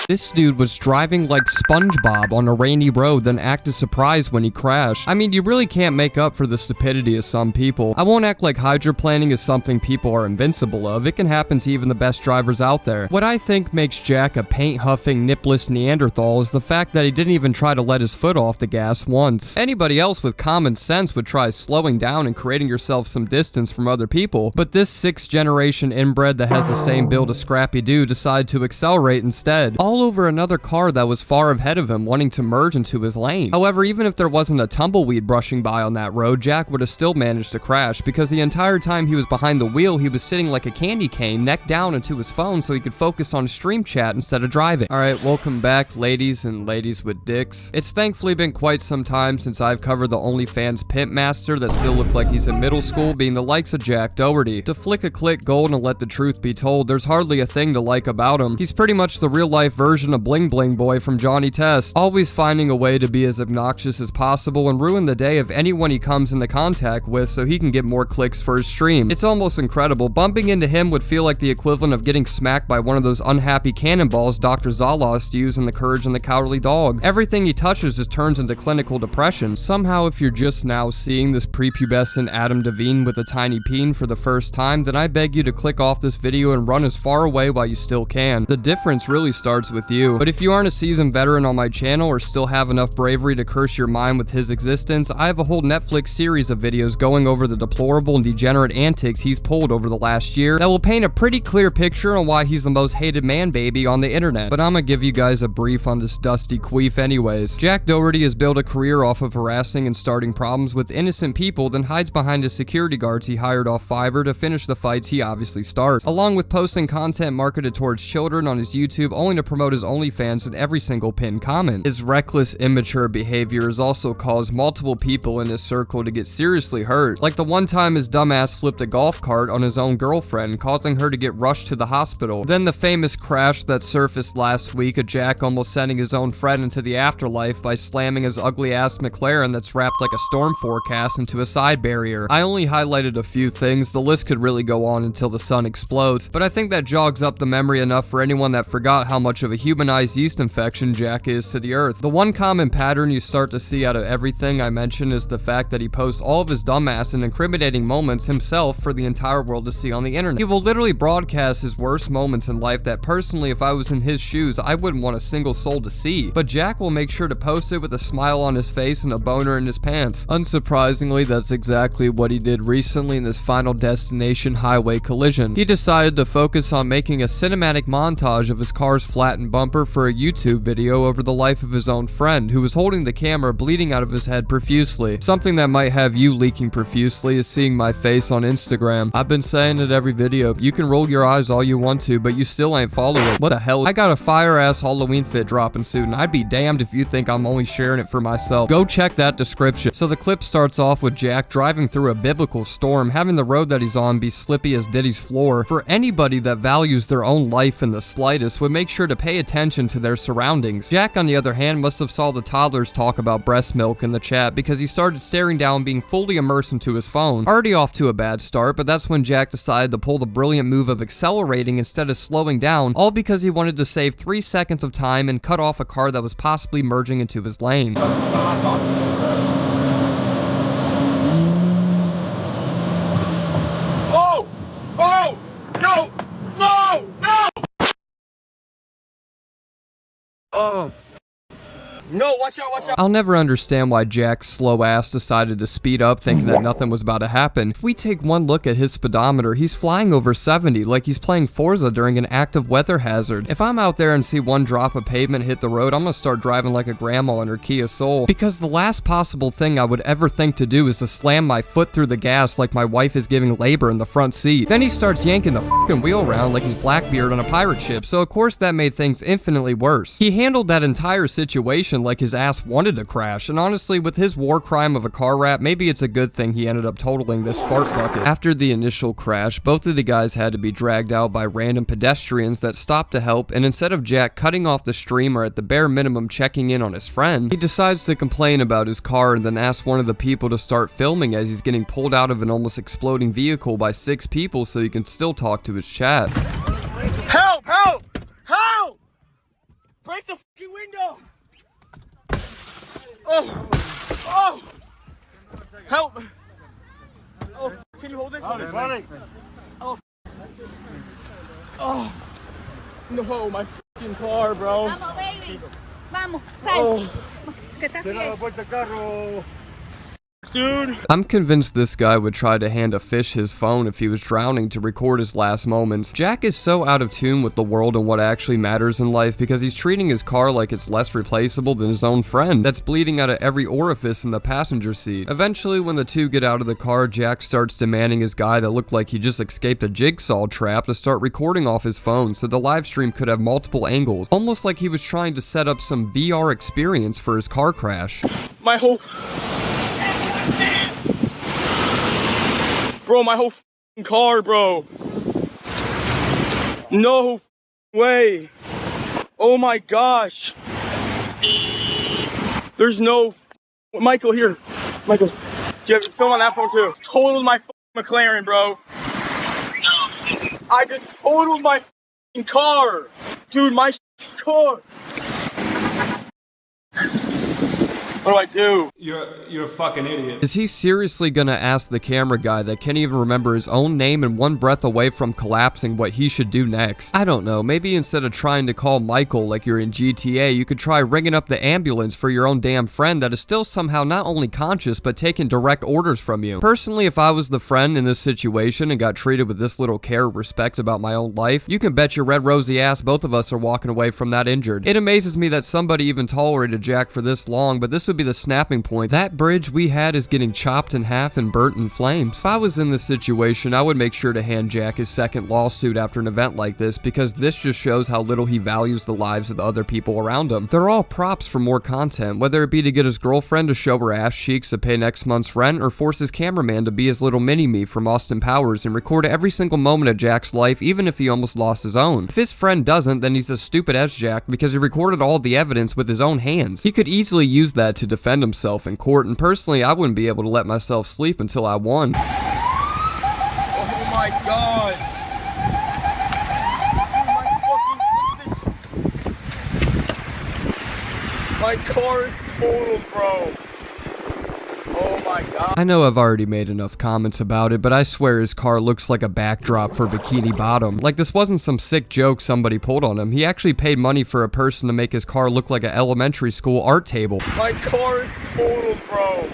This dude was driving like SpongeBob on a rainy road, then acted surprised when he crashed. I mean, you really can't make up for the stupidity of some people. I won't act like hydroplaning is something people are invincible of. It can happen to even the best drivers out there. What I think makes Jack a paint-huffing, nipless Neanderthal is the fact that he didn't even try to let his foot off the gas once. Anybody else with common sense would try slowing down and creating yourself some distance from other people, but this 6th generation inbred that has the same build as Scrappy Doo decided to accelerate instead, all over another car that was far ahead of him, wanting to merge into his lane. However, even if there wasn't a tumbleweed brushing by on that road, Jack would have still managed to crash, because the entire time he was behind the wheel, he was sitting like a candy cane, neck down into his phone so he could focus on stream chat instead of driving. Alright, welcome back, ladies and ladies with dicks. It's thankfully been quite some time since I've covered the OnlyFans pimp master that still looked like he's in middle school, being the likes of Jack Doherty. To flick a click gold and let the truth be told, there's hardly a thing to like about him. He's pretty much the real life version of Bling Bling Boy from Johnny Test, always finding a way to be as obnoxious as possible and ruin the day of anyone he comes into contact with so he can get more clicks for his stream. It's almost incredible. Bumping into him would feel like the equivalent of getting smacked by one of those unhappy cannonballs Dr. Zalost used in The Courage and the Cowardly Dog. Everything he touches just turns into clinical depression. Somehow, if you're just now seeing this prepubescent Adam Devine with a tiny peen for the first time, then I beg you to click off this video and run as far away while you still can. The difference really starts with you. But if you aren't a seasoned veteran on my channel or still have enough bravery to curse your mind with his existence, I have a whole Netflix series of videos going over the deplorable and degenerate antics he's pulled over the last year that will paint a pretty clear picture on why he's the most hated man baby on the internet. But I'm gonna give you guys a brief on this dusty queef anyways. Jack Doherty has built a career off of harassing and starting problems with innocent people, then hides behind his security guards he hired off Fiverr to finish the fights he obviously starts, along with posting content marketed towards children on his YouTube only to promote his OnlyFans in every single pinned comment. His reckless, immature behavior has also caused multiple people in his circle to get seriously hurt, like the one time his dumbass flipped a golf cart on his own girlfriend, causing her to get rushed to the hospital. Then the famous crash that surfaced last week of Jack almost sending his own friend into the afterlife by slamming his ugly ass McLaren that's wrapped like a storm forecast into a side barrier. I only highlighted a few things, the list could really go on until the sun explodes, but I think that jogs up the memory enough for anyone that forgot how much of a humanized yeast infection Jack is to the earth. The one common pattern you start to see out of everything I mention is the fact that he posts all of his dumbass and incriminating moments himself for the entire world to see on the internet. He will literally broadcast his worst moments in life that personally, if I was in his shoes, I wouldn't want a single soul to see. But Jack will make sure to post it with a smile on his face and a boner in his pants. Unsurprisingly, that's exactly what he did recently in this Final Destination highway collision. He decided to focus on making a cinematic montage of his car's flattened bumper for a YouTube video over the life of his own friend, who was holding the camera bleeding out of his head profusely. Something that might have you leaking profusely is seeing my face on Instagram. I've been saying it every video, you can roll your eyes all you want to, but you still ain't following it. What the hell? I got a fire-ass Halloween fit dropping soon, and I'd be damned if you think I'm only sharing it for myself. Go check that description. So the clip starts off with Jack driving through a biblical storm, having the road that he's on be slippy as Diddy's floor. For anybody that values their own life in the slightest would make sure to pay attention to their surroundings. Jack, on the other hand, must have saw the toddlers talk about breast milk in the chat because he started staring down, being fully immersed into his phone. Already off to a bad start, but that's when Jack decided to pull the brilliant move of accelerating instead of slowing down, all because he wanted to save 3 seconds of time and cut off a car that was possibly merging into his lane. Oh! Oh! No! No! No! Oh. No, watch out, watch out. I'll never understand why Jack's slow ass decided to speed up thinking that nothing was about to happen. If we take one look at his speedometer, he's flying over 70 like he's playing Forza during an active weather hazard. If I'm out there and see one drop of pavement hit the road, I'm gonna start driving like a grandma in her Kia Soul, because the last possible thing I would ever think to do is to slam my foot through the gas like my wife is giving labor in the front seat. Then he starts yanking the fucking wheel around like he's Blackbeard on a pirate ship, so of course that made things infinitely worse. He handled that entire situation situation like his ass wanted to crash, and honestly, with his war crime of a car rap, maybe it's a good thing he ended up totaling this fart bucket. After the initial crash, both of the guys had to be dragged out by random pedestrians that stopped to help, and instead of Jack cutting off the stream or at the bare minimum checking in on his friend, he decides to complain about his car and then asks one of the people to start filming as he's getting pulled out of an almost exploding vehicle by 6 people so he can still talk to his chat. Help! Help! Help! Break the fucking window! Oh! Oh! Help! Oh, can you hold this? Oh, oh, no, my fucking car, bro. Vamos, baby. Vamos, Oh, que estás bien. dude. I'm convinced this guy would try to hand a fish his phone if he was drowning to record his last moments. Jack is so out of tune with the world and what actually matters in life because he's treating his car like it's less replaceable than his own friend that's bleeding out of every orifice in the passenger seat. Eventually, when the two get out of the car, Jack starts demanding his guy that looked like he just escaped a jigsaw trap to start recording off his phone so the live stream could have multiple angles, almost like he was trying to set up some VR experience for his car crash. My whole... Bro, my whole fucking car, bro. No way. Oh my gosh. There's no... Michael, here. Michael, do you have film on that phone too? Totaled my fucking McLaren, bro. I just totaled my fucking car. Dude, my car. What do? You're a fucking idiot. Is he seriously gonna ask the camera guy that can't even remember his own name and one breath away from collapsing what he should do next? I don't know, maybe instead of trying to call Michael like you're in GTA, you could try ringing up the ambulance for your own damn friend that is still somehow not only conscious but taking direct orders from you. Personally, if I was the friend in this situation and got treated with this little care or respect about my own life, you can bet your red rosy ass both of us are walking away from that injured. It amazes me that somebody even tolerated Jack for this long, but this would be the snapping point. That bridge we had is getting chopped in half and burnt in flames. If I was in this situation, I would make sure to hand Jack his second lawsuit after an event like this because this just shows how little he values the lives of the other people around him. They're all props for more content, whether it be to get his girlfriend to show her ass cheeks to pay next month's rent or force his cameraman to be his little mini-me from Austin Powers and record every single moment of Jack's life even if he almost lost his own. If his friend doesn't, then he's as stupid as Jack because he recorded all the evidence with his own hands. He could easily use that to defend himself in court, and personally I wouldn't be able to let myself sleep until I won. Oh my god. My car is totaled, bro. Oh my god. I know I've already made enough comments about it, but I swear his car looks like a backdrop for Bikini Bottom. Like this wasn't some sick joke somebody pulled on him. He actually paid money for a person to make his car look like an elementary school art table. My car is totaled, bro.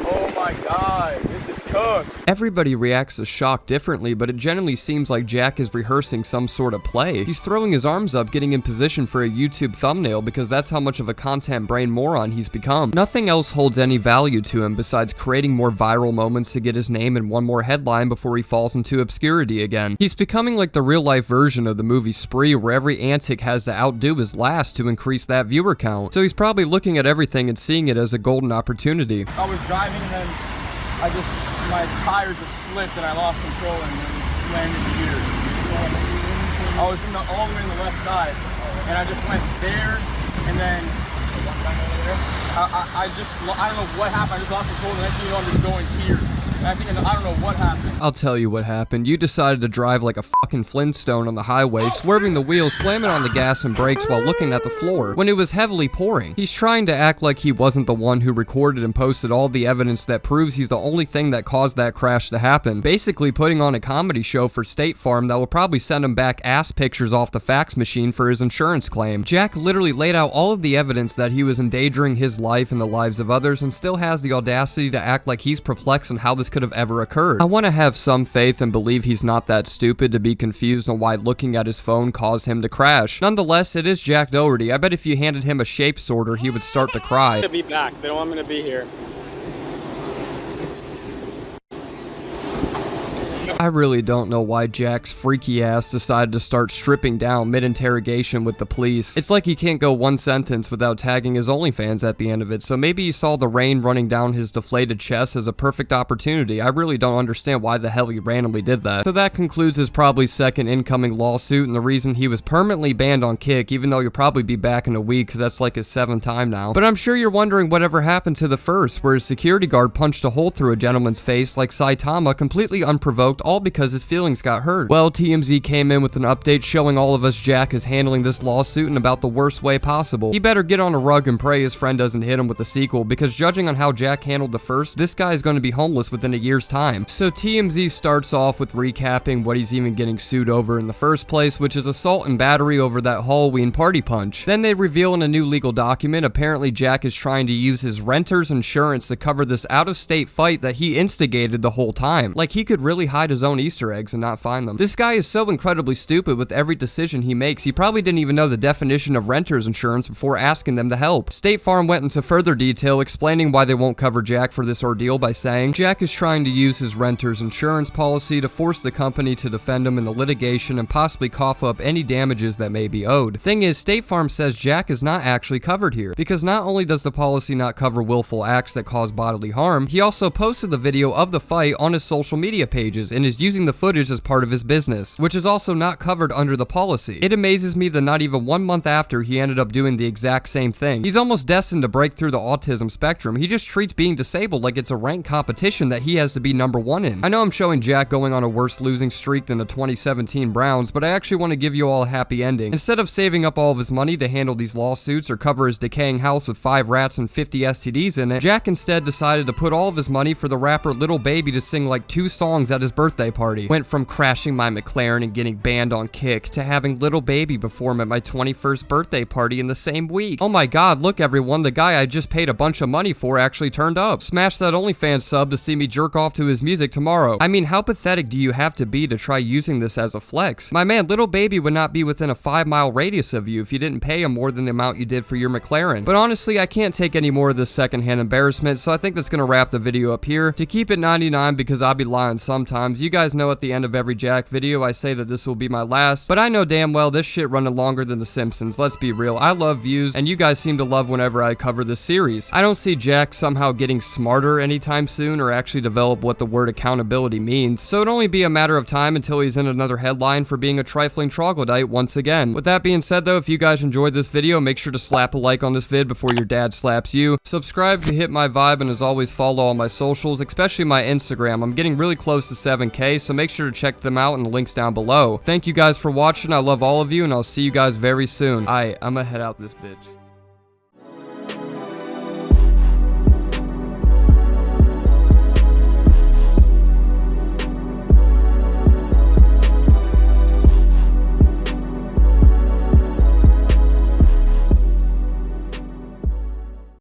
Oh my god. This is cooked. Everybody reacts to shock differently, but it generally seems like Jack is rehearsing some sort of play. He's throwing his arms up, getting in position for a YouTube thumbnail because that's how much of a content brain moron he's become. Nothing else holds any value to him besides creating more viral moments to get his name in one more headline before he falls into obscurity again. He's becoming like the real life version of the movie Spree, where every antic has to outdo his last to increase that viewer count. So he's probably looking at everything and seeing it as a golden opportunity. I was driving and then my tires just slipped and I lost control and then landed here. I was all the way on the left side and I just went there and then I don't know what happened. I just lost control and the next thing you know I'm just going tears. And I don't know what happened. I'll tell you what happened. You decided to drive like a fucking Flintstone on the highway, swerving the wheels, slamming on the gas and brakes while looking at the floor when it was heavily pouring. He's trying to act like he wasn't the one who recorded and posted all the evidence that proves he's the only thing that caused that crash to happen. Basically putting on a comedy show for State Farm that will probably send him back ass pictures off the fax machine for his insurance claim. Jack literally laid out all of the evidence that he was endangering his life and the lives of others and still has the audacity to act like he's perplexed on how this could have ever occurred. I want to have some faith and believe he's not that stupid to be confused on why looking at his phone caused him to crash. Nonetheless, it is Jack Doherty. I bet if you handed him a shape sorter, he would start to cry. To be back. They don't want me to be here. I really don't know why Jack's freaky ass decided to start stripping down mid-interrogation with the police. It's like he can't go one sentence without tagging his OnlyFans at the end of it, so maybe he saw the rain running down his deflated chest as a perfect opportunity. I really don't understand why the hell he randomly did that. So that concludes his probably second incoming lawsuit, and the reason he was permanently banned on Kick, even though he'll probably be back in a week because that's like his 7th time now. But I'm sure you're wondering whatever happened to the first, where his security guard punched a hole through a gentleman's face like Saitama, completely unprovoked, all because his feelings got hurt. Well, TMZ came in with an update showing all of us Jack is handling this lawsuit in about the worst way possible. He better get on a rug and pray his friend doesn't hit him with a sequel, because judging on how Jack handled the first, this guy is going to be homeless within a year's time. So TMZ starts off with recapping what he's even getting sued over in the first place, which is assault and battery over that Halloween party punch. Then they reveal in a new legal document, apparently Jack is trying to use his renter's insurance to cover this out-of-state fight that he instigated the whole time. Like he could really hide his own Easter eggs and not find them. This guy is so incredibly stupid with every decision he makes, he probably didn't even know the definition of renter's insurance before asking them to help. State Farm went into further detail explaining why they won't cover Jack for this ordeal by saying, Jack is trying to use his renter's insurance policy to force the company to defend him in the litigation and possibly cough up any damages that may be owed. Thing is, State Farm says Jack is not actually covered here, because not only does the policy not cover willful acts that cause bodily harm, he also posted the video of the fight on his social media pages and is using the footage as part of his business, which is also not covered under the policy. It amazes me that not even 1 month after, he ended up doing the exact same thing. He's almost destined to break through the autism spectrum. He just treats being disabled like it's a ranked competition that he has to be #1 in. I know I'm showing Jack going on a worse losing streak than the 2017 Browns, but I actually want to give you all a happy ending. Instead of saving up all of his money to handle these lawsuits or cover his decaying house with 5 rats and 50 STDs in it, Jack instead decided to put all of his money for the rapper Lil Baby to sing like 2 songs at his birthday party. Went from crashing my McLaren and getting banned on Kick to having Lil Baby perform at my 21st birthday party in the same week. Oh my god, look everyone, the guy I just paid a bunch of money for actually turned up. Smash that OnlyFans sub to see me jerk off to his music tomorrow. I mean, how pathetic do you have to be to try using this as a flex? My man, Lil Baby would not be within a 5-mile radius of you if you didn't pay him more than the amount you did for your McLaren. But honestly, I can't take any more of this secondhand embarrassment, so I think that's gonna wrap the video up here. To keep it 99, because I'll be lying sometimes, you guys know at the end of every Jack video I say that this will be my last, but I know damn well this shit running longer than The Simpsons, let's be real. I love views, and you guys seem to love whenever I cover this series. I don't see Jack somehow getting smarter anytime soon or actually develop what the word accountability means, so it'll only be a matter of time until he's in another headline for being a trifling troglodyte once again. With that being said though, if you guys enjoyed this video, make sure to slap a like on this vid before your dad slaps you. Subscribe to hit my vibe, and as always follow all my socials, especially my Instagram. I'm getting really close to 7K, so make sure to check them out in the links down below. Thank you guys for watching, I love all of you, and I'll see you guys very soon. I'ma head out this bitch.